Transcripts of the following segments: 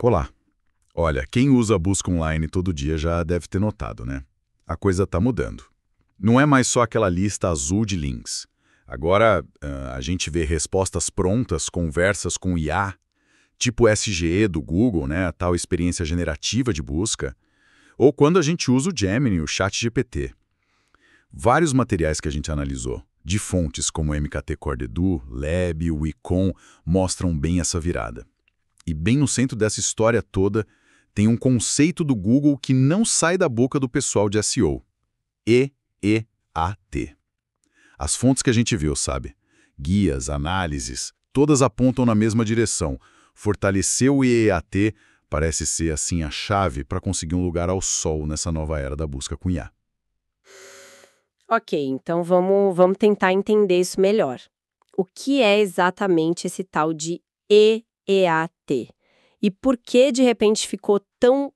Olá. Olha, quem usa a busca online todo dia já deve ter notado, né? A coisa está mudando. Não é mais só aquela lista azul de links. Agora, a gente vê respostas prontas, conversas com IA, tipo SGE do Google, né? A tal experiência generativa de busca. Ou quando a gente usa o Gemini, o ChatGPT. Vários materiais que a gente analisou, de fontes como o MKT Core Edu, Lab, o Icon, mostram bem essa virada. E bem no centro dessa história toda, tem um conceito do Google que não sai da boca do pessoal de SEO. EEAT. As fontes que a gente viu, sabe? Guias, análises, todas apontam na mesma direção. Fortalecer o EEAT parece ser, assim, a chave para conseguir um lugar ao sol nessa nova era da busca com IA. Ok, então vamos tentar entender isso melhor. O que é exatamente esse tal de EEAT? E por que, de repente, ficou tão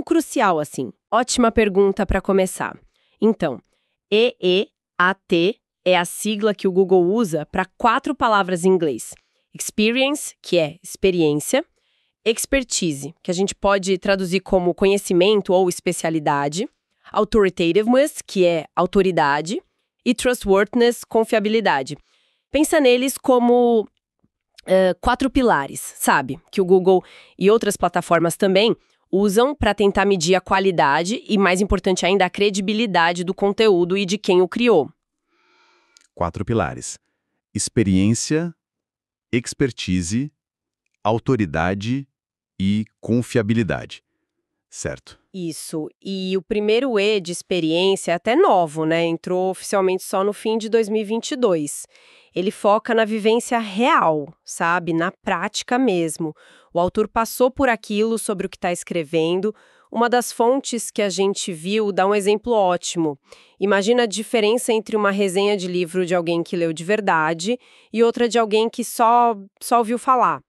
crucial assim? Ótima pergunta para começar. Então, EEAT é a sigla que o Google usa para 4 palavras em inglês. Experience, que é experiência. Expertise, que a gente pode traduzir como conhecimento ou especialidade. Authoritativeness, que é autoridade. E trustworthiness, confiabilidade. Pensa neles como 4 pilares, sabe? Que o Google e outras plataformas também usam para tentar medir a qualidade e, mais importante ainda, a credibilidade do conteúdo e de quem o criou. 4 pilares: experiência, expertise, autoridade e confiabilidade. Certo. Isso. E o primeiro E de experiência é até novo, né? Entrou oficialmente só no fim de 2022. Ele foca na vivência real, sabe? Na prática mesmo. O autor passou por aquilo sobre o que está escrevendo. Uma das fontes que a gente viu dá um exemplo ótimo. Imagina a diferença entre uma resenha de livro de alguém que leu de verdade e outra de alguém que só ouviu falar.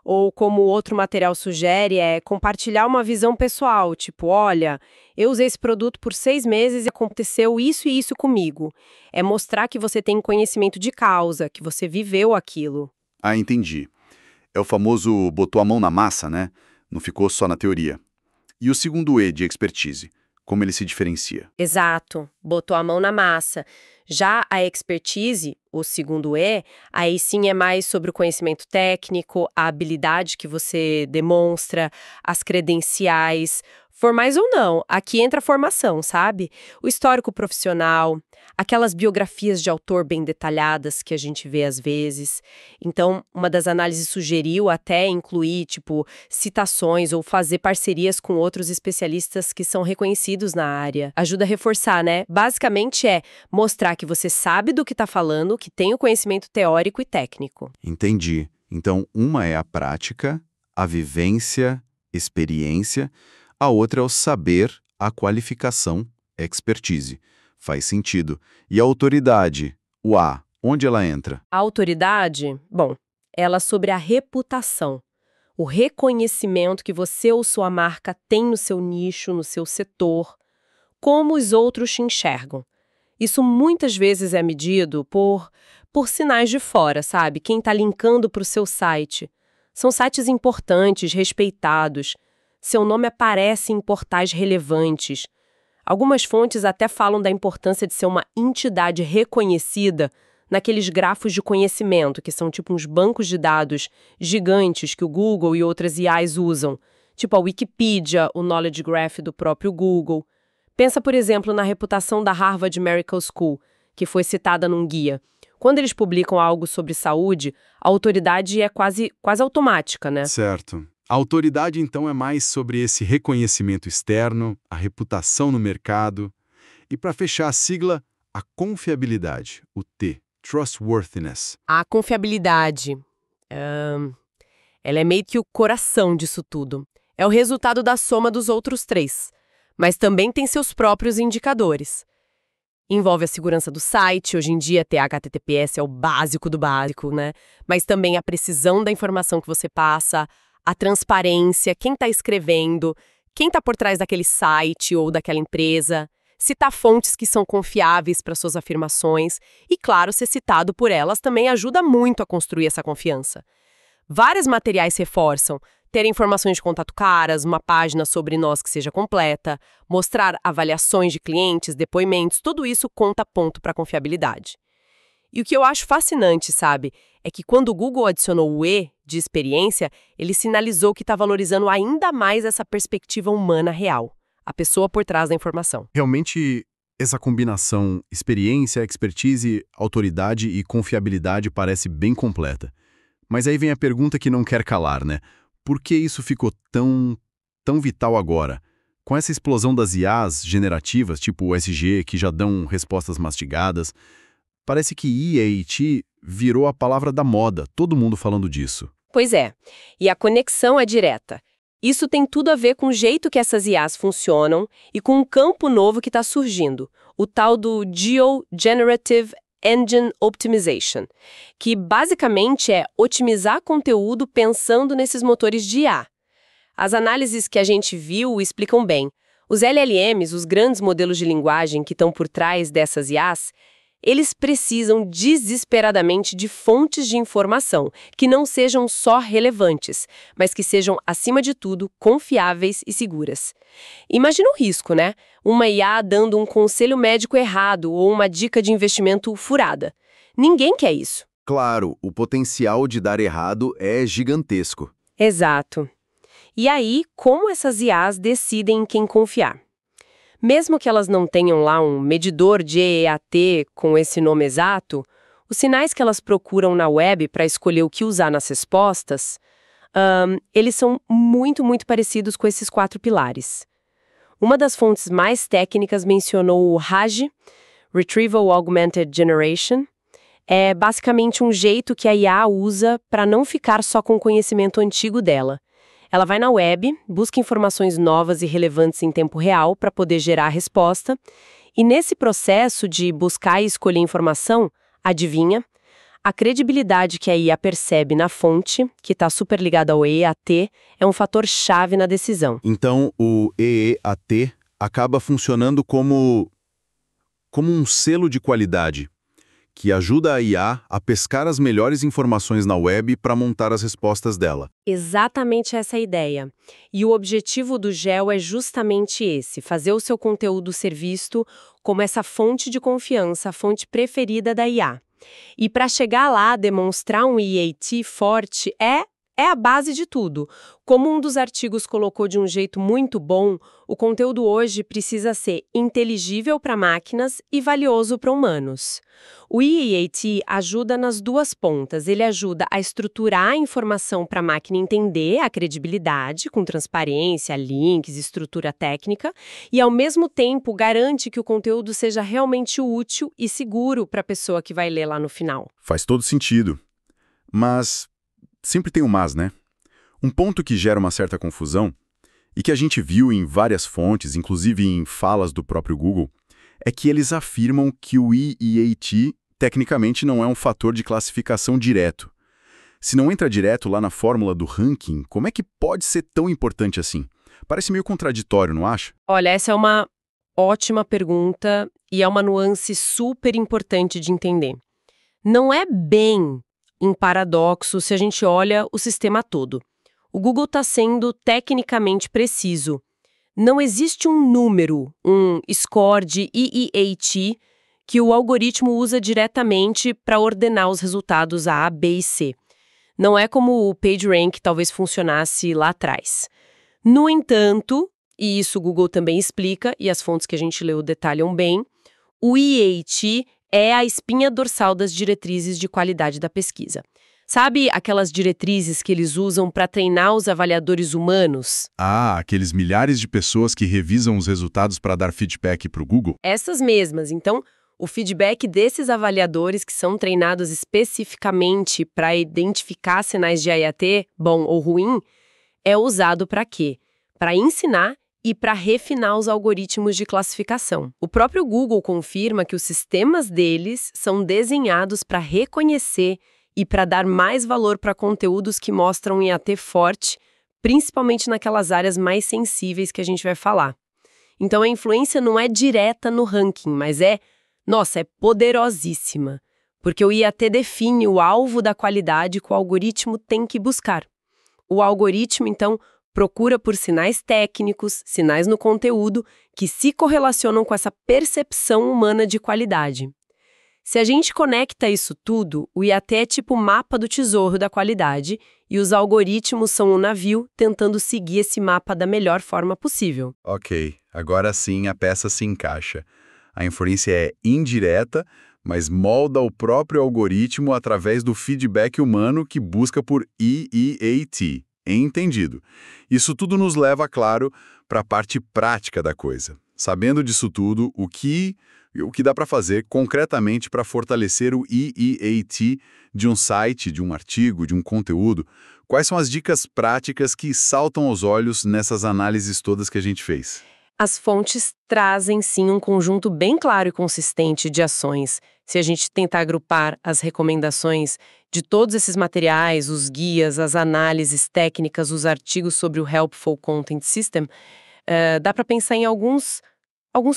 Ou como outro material sugere, é compartilhar uma visão pessoal, tipo, olha, eu usei esse produto por 6 meses e aconteceu isso e isso comigo. É mostrar que você tem conhecimento de causa, que você viveu aquilo. Ah, entendi. É o famoso botou a mão na massa, né? Não ficou só na teoria. E o segundo E de expertise, como ele se diferencia? Exato, botou a mão na massa. Já a expertise, o segundo E, aí sim é mais sobre o conhecimento técnico, a habilidade que você demonstra, as credenciais, formais ou não. Aqui entra a formação, sabe? O histórico profissional, aquelas biografias de autor bem detalhadas que a gente vê às vezes. Então, uma das análises sugeriu até incluir, tipo, citações ou fazer parcerias com outros especialistas que são reconhecidos na área. Ajuda a reforçar, né? Basicamente é mostrar que você sabe do que está falando, que tem o conhecimento teórico e técnico. Entendi. Então, uma é a prática, a vivência, experiência. A outra é o saber, a qualificação, expertise. Faz sentido. E a autoridade, o A, onde ela entra? A autoridade, bom, ela é sobre a reputação. O reconhecimento que você ou sua marca tem no seu nicho, no seu setor, como os outros te enxergam. Isso muitas vezes é medido por sinais de fora, sabe? Quem está linkando para o seu site. São sites importantes, respeitados. Seu nome aparece em portais relevantes. Algumas fontes até falam da importância de ser uma entidade reconhecida naqueles grafos de conhecimento, que são tipo uns bancos de dados gigantes que o Google e outras IAs usam, tipo a Wikipedia, o Knowledge Graph do próprio Google. Pensa, por exemplo, na reputação da Harvard Medical School, que foi citada num guia. Quando eles publicam algo sobre saúde, a autoridade é quase automática, né? Certo. A autoridade, então, é mais sobre esse reconhecimento externo, a reputação no mercado. E, para fechar a sigla, a confiabilidade, o T, trustworthiness. A confiabilidade, ela é meio que o coração disso tudo. É o resultado da soma dos outros 3, mas também tem seus próprios indicadores. Envolve a segurança do site, hoje em dia ter HTTPS é o básico do básico, né? Mas também a precisão da informação que você passa, a transparência, quem está escrevendo, quem está por trás daquele site ou daquela empresa, citar fontes que são confiáveis para suas afirmações e, claro, ser citado por elas também ajuda muito a construir essa confiança. Vários materiais reforçam ter informações de contato caras, uma página sobre nós que seja completa, mostrar avaliações de clientes, depoimentos, tudo isso conta ponto para confiabilidade. E o que eu acho fascinante, sabe, é que quando o Google adicionou o E de experiência, ele sinalizou que está valorizando ainda mais essa perspectiva humana real, a pessoa por trás da informação. Realmente, essa combinação experiência, expertise, autoridade e confiabilidade parece bem completa. Mas aí vem a pergunta que não quer calar, né? Por que isso ficou tão vital agora? Com essa explosão das IAs generativas, tipo o SG, que já dão respostas mastigadas, parece que EAT virou a palavra da moda, todo mundo falando disso. Pois é, e a conexão é direta. Isso tem tudo a ver com o jeito que essas IAs funcionam e com um campo novo que está surgindo, o tal do Geo-Generative Engine Optimization, que basicamente é otimizar conteúdo pensando nesses motores de IA. As análises que a gente viu explicam bem. Os LLMs, os grandes modelos de linguagem que estão por trás dessas IAs, eles precisam desesperadamente de fontes de informação que não sejam só relevantes, mas que sejam, acima de tudo, confiáveis e seguras. Imagina o risco, né? Uma IA dando um conselho médico errado ou uma dica de investimento furada. Ninguém quer isso. Claro, o potencial de dar errado é gigantesco. Exato. E aí, como essas IAs decidem em quem confiar? Mesmo que elas não tenham lá um medidor de EAT com esse nome exato, os sinais que elas procuram na web para escolher o que usar nas respostas, eles são muito, muito parecidos com esses 4 pilares. Uma das fontes mais técnicas mencionou o RAG, Retrieval Augmented Generation. É basicamente um jeito que a IA usa para não ficar só com o conhecimento antigo dela. Ela vai na web, busca informações novas e relevantes em tempo real para poder gerar a resposta, e nesse processo de buscar e escolher informação, adivinha, a credibilidade que a IA percebe na fonte, que está super ligada ao EAT, é um fator-chave na decisão. Então, o EAT acaba funcionando como um selo de qualidade, que ajuda a IA a pescar as melhores informações na web para montar as respostas dela. Exatamente essa é a ideia. E o objetivo do GEO é justamente esse, fazer o seu conteúdo ser visto como essa fonte de confiança, a fonte preferida da IA. E para chegar lá, demonstrar um EAT forte é a base de tudo. Como um dos artigos colocou de um jeito muito bom, o conteúdo hoje precisa ser inteligível para máquinas e valioso para humanos. O EAT ajuda nas duas pontas. Ele ajuda a estruturar a informação para a máquina entender a credibilidade, com transparência, links, estrutura técnica, e ao mesmo tempo garante que o conteúdo seja realmente útil e seguro para a pessoa que vai ler lá no final. Faz todo sentido. Mas sempre tem um mas, né? Um ponto que gera uma certa confusão, e que a gente viu em várias fontes, inclusive em falas do próprio Google, é que eles afirmam que o EAT tecnicamente não é um fator de classificação direto. Se não entra direto lá na fórmula do ranking, como é que pode ser tão importante assim? Parece meio contraditório, não acha? Olha, essa é uma ótima pergunta e é uma nuance super importante de entender. Não é bem um paradoxo se a gente olha o sistema todo. O Google está sendo tecnicamente preciso. Não existe um número, um score de EAT, que o algoritmo usa diretamente para ordenar os resultados A, B e C. Não é como o PageRank talvez funcionasse lá atrás. No entanto, e isso o Google também explica, e as fontes que a gente leu detalham bem, o EAT é a espinha dorsal das diretrizes de qualidade da pesquisa. Sabe aquelas diretrizes que eles usam para treinar os avaliadores humanos? Ah, aqueles milhares de pessoas que revisam os resultados para dar feedback para o Google? Essas mesmas. Então, o feedback desses avaliadores que são treinados especificamente para identificar sinais de EAT, bom ou ruim, é usado para quê? Para ensinar e para refinar os algoritmos de classificação. O próprio Google confirma que os sistemas deles são desenhados para reconhecer e para dar mais valor para conteúdos que mostram EAT forte, principalmente naquelas áreas mais sensíveis que a gente vai falar. Então a influência não é direta no ranking, mas é poderosíssima, porque o EAT define o alvo da qualidade que o algoritmo tem que buscar. O algoritmo, então, procura por sinais técnicos, sinais no conteúdo, que se correlacionam com essa percepção humana de qualidade. Se a gente conecta isso tudo, o IAT é tipo o mapa do tesouro da qualidade e os algoritmos são um navio tentando seguir esse mapa da melhor forma possível. Ok, agora sim a peça se encaixa. A inferência é indireta, mas molda o próprio algoritmo através do feedback humano que busca por EEAT. Entendido. Isso tudo nos leva, claro, para a parte prática da coisa. Sabendo disso tudo, o que dá para fazer concretamente para fortalecer o EEAT de um site, de um artigo, de um conteúdo? Quais são as dicas práticas que saltam aos olhos nessas análises todas que a gente fez? As fontes trazem, sim, um conjunto bem claro e consistente de ações. Se a gente tentar agrupar as recomendações de todos esses materiais, os guias, as análises técnicas, os artigos sobre o Helpful Content System, dá para pensar em alguns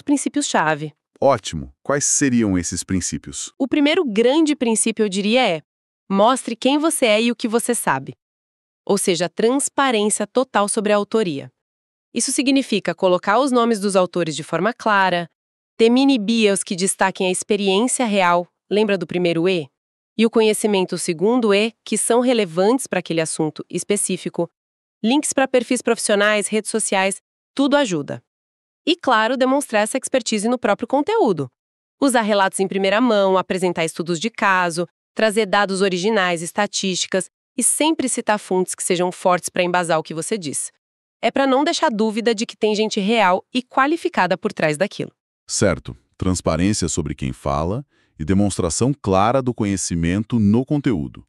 princípios-chave. Ótimo. Quais seriam esses princípios? O primeiro grande princípio, eu diria, é: mostre quem você é e o que você sabe. Ou seja, transparência total sobre a autoria. Isso significa colocar os nomes dos autores de forma clara, ter mini-bios que destaquem a experiência real, lembra do primeiro E? E o conhecimento, o segundo E, que são relevantes para aquele assunto específico, links para perfis profissionais, redes sociais, tudo ajuda. E, claro, demonstrar essa expertise no próprio conteúdo. Usar relatos em primeira mão, apresentar estudos de caso, trazer dados originais, estatísticas e sempre citar fontes que sejam fortes para embasar o que você diz. É para não deixar dúvida de que tem gente real e qualificada por trás daquilo. Certo. Transparência sobre quem fala e demonstração clara do conhecimento no conteúdo.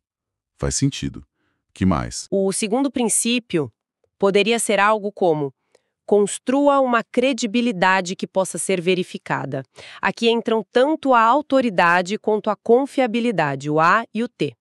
Faz sentido. Que mais? O segundo princípio poderia ser algo como: construa uma credibilidade que possa ser verificada. Aqui entram tanto a autoridade quanto a confiabilidade, o A e o T.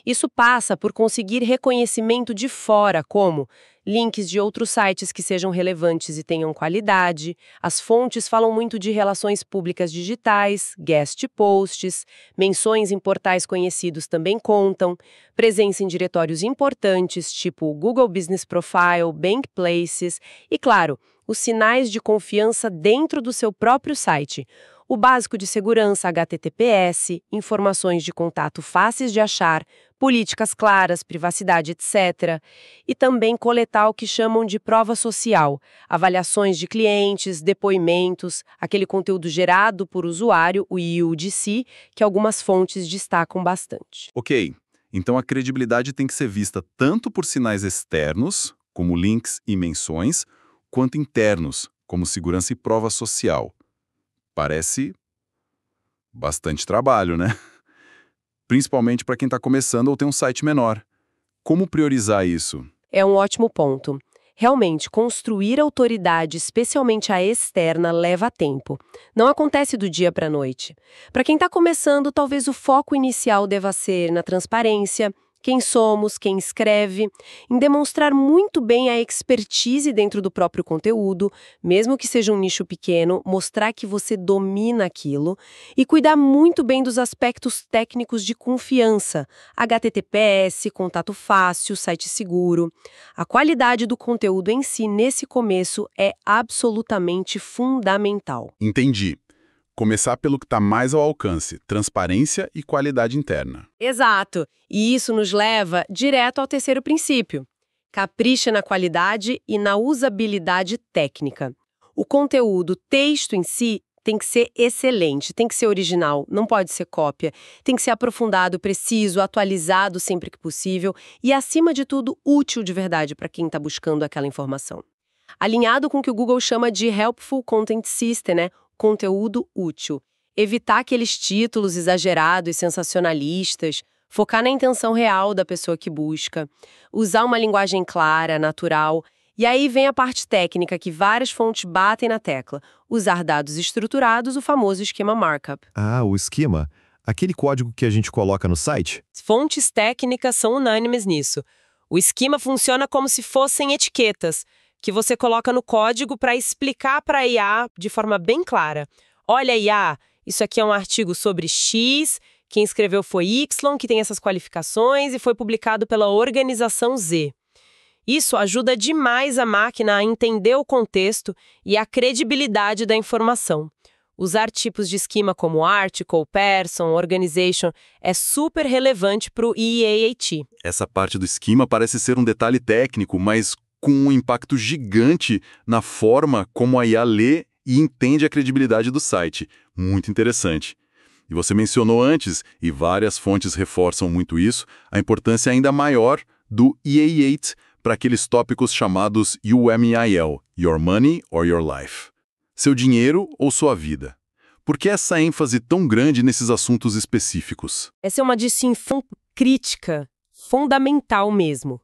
Isso passa por conseguir reconhecimento de fora, como links de outros sites que sejam relevantes e tenham qualidade. As fontes falam muito de relações públicas digitais, guest posts, menções em portais conhecidos também contam, presença em diretórios importantes, tipo Google Business Profile, Bank Places e, claro, os sinais de confiança dentro do seu próprio site. O básico de segurança HTTPS, informações de contato fáceis de achar, políticas claras, privacidade, etc. E também coletar o que chamam de prova social, avaliações de clientes, depoimentos, aquele conteúdo gerado por usuário, o UGC, que algumas fontes destacam bastante. Ok, então a credibilidade tem que ser vista tanto por sinais externos, como links e menções, quanto internos, como segurança e prova social. Parece bastante trabalho, né? Principalmente para quem está começando ou tem um site menor. Como priorizar isso? É um ótimo ponto. Realmente, construir autoridade, especialmente a externa, leva tempo. Não acontece do dia para a noite. Para quem está começando, talvez o foco inicial deva ser na transparência, quem somos, quem escreve, em demonstrar muito bem a expertise dentro do próprio conteúdo, mesmo que seja um nicho pequeno, mostrar que você domina aquilo e cuidar muito bem dos aspectos técnicos de confiança, HTTPS, contato fácil, site seguro. A qualidade do conteúdo em si, nesse começo, é absolutamente fundamental. Entendi. Começar pelo que está mais ao alcance, transparência e qualidade interna. Exato. E isso nos leva direto ao terceiro princípio. Capricha na qualidade e na usabilidade técnica. O conteúdo, o texto em si, tem que ser excelente, tem que ser original, não pode ser cópia, tem que ser aprofundado, preciso, atualizado sempre que possível e, acima de tudo, útil de verdade para quem está buscando aquela informação. Alinhado com o que o Google chama de Helpful Content System, né? Conteúdo útil. Evitar aqueles títulos exagerados e sensacionalistas, focar na intenção real da pessoa que busca, usar uma linguagem clara, natural. E aí vem a parte técnica que várias fontes batem na tecla. Usar dados estruturados, o famoso esquema markup. Ah, o esquema. Aquele código que a gente coloca no site? Fontes técnicas são unânimes nisso. O esquema funciona como se fossem etiquetas, que você coloca no código para explicar para a IA de forma bem clara. Olha, IA, isso aqui é um artigo sobre X, quem escreveu foi Y, que tem essas qualificações e foi publicado pela organização Z. Isso ajuda demais a máquina a entender o contexto e a credibilidade da informação. Usar tipos de esquema como Article, Person, Organization é super relevante para o EAT. Essa parte do esquema parece ser um detalhe técnico, mas com um impacto gigante na forma como a IA lê e entende a credibilidade do site. Muito interessante. E você mencionou antes, e várias fontes reforçam muito isso, a importância ainda maior do EA8 para aqueles tópicos chamados UMIL, Your Money or Your Life. Seu dinheiro ou sua vida. Por que essa ênfase tão grande nesses assuntos específicos? Essa é uma distinção crítica, fundamental mesmo.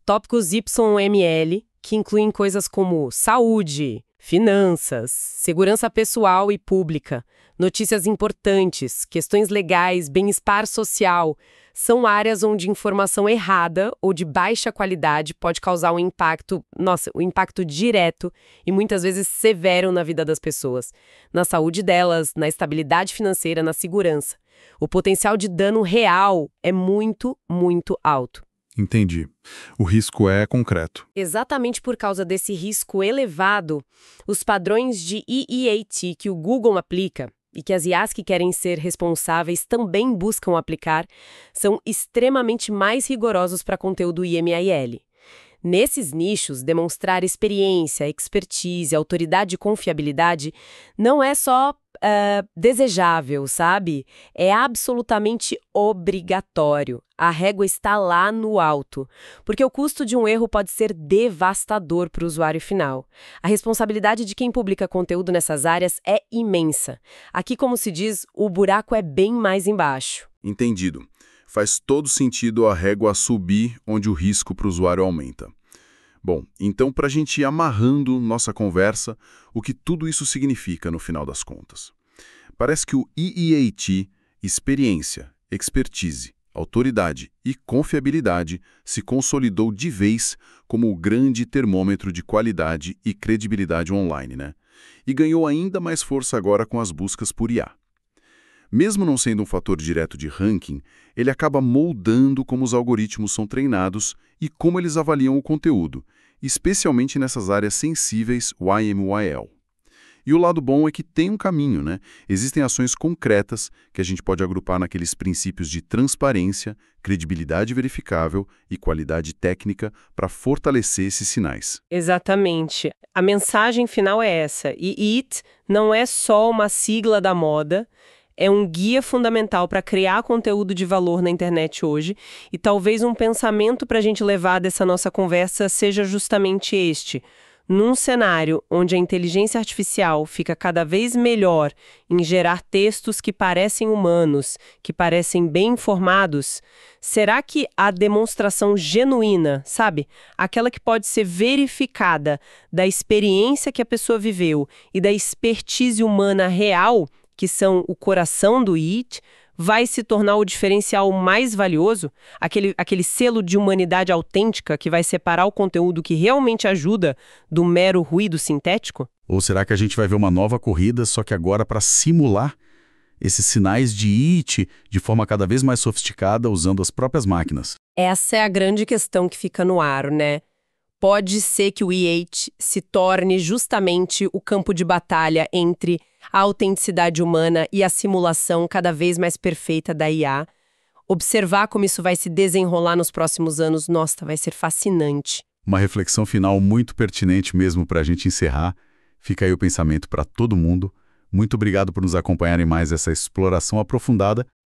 Tópicos YML, que incluem coisas como saúde, finanças, segurança pessoal e pública, notícias importantes, questões legais, bem-estar social, são áreas onde informação errada ou de baixa qualidade pode causar um impacto direto e muitas vezes severo na vida das pessoas, na saúde delas, na estabilidade financeira, na segurança. O potencial de dano real é muito, muito alto. Entendi. O risco é concreto. Exatamente por causa desse risco elevado, os padrões de EAT que o Google aplica e que as IAs que querem ser responsáveis também buscam aplicar são extremamente mais rigorosos para conteúdo IMIL. Nesses nichos, demonstrar experiência, expertise, autoridade e confiabilidade não é só desejável, sabe? É absolutamente obrigatório. A régua está lá no alto, porque o custo de um erro pode ser devastador para o usuário final. A responsabilidade de quem publica conteúdo nessas áreas é imensa. Aqui, como se diz, o buraco é bem mais embaixo. Entendido. Faz todo sentido a régua subir onde o risco para o usuário aumenta. Bom, então para a gente ir amarrando nossa conversa, o que tudo isso significa no final das contas? Parece que o EAT, experiência, expertise, autoridade e confiabilidade, se consolidou de vez como o grande termômetro de qualidade e credibilidade online, né? E ganhou ainda mais força agora com as buscas por IA. Mesmo não sendo um fator direto de ranking, ele acaba moldando como os algoritmos são treinados e como eles avaliam o conteúdo, especialmente nessas áreas sensíveis YMYL. E o lado bom é que tem um caminho, né? Existem ações concretas que a gente pode agrupar naqueles princípios de transparência, credibilidade verificável e qualidade técnica para fortalecer esses sinais. Exatamente. A mensagem final é essa. E IT não é só uma sigla da moda, é um guia fundamental para criar conteúdo de valor na internet hoje e talvez um pensamento para a gente levar dessa nossa conversa seja justamente este. Num cenário onde a inteligência artificial fica cada vez melhor em gerar textos que parecem humanos, que parecem bem informados, será que a demonstração genuína, sabe? Aquela que pode ser verificada da experiência que a pessoa viveu e da expertise humana real, que são o coração do IT, vai se tornar o diferencial mais valioso, aquele selo de humanidade autêntica que vai separar o conteúdo que realmente ajuda do mero ruído sintético? Ou será que a gente vai ver uma nova corrida, só que agora para simular esses sinais de IT de forma cada vez mais sofisticada, usando as próprias máquinas? Essa é a grande questão que fica no ar, né? Pode ser que o EAT se torne justamente o campo de batalha entre a autenticidade humana e a simulação cada vez mais perfeita da IA. Observar como isso vai se desenrolar nos próximos anos, nossa, vai ser fascinante. Uma reflexão final muito pertinente mesmo para a gente encerrar. Fica aí o pensamento para todo mundo. Muito obrigado por nos acompanhar em mais essa exploração aprofundada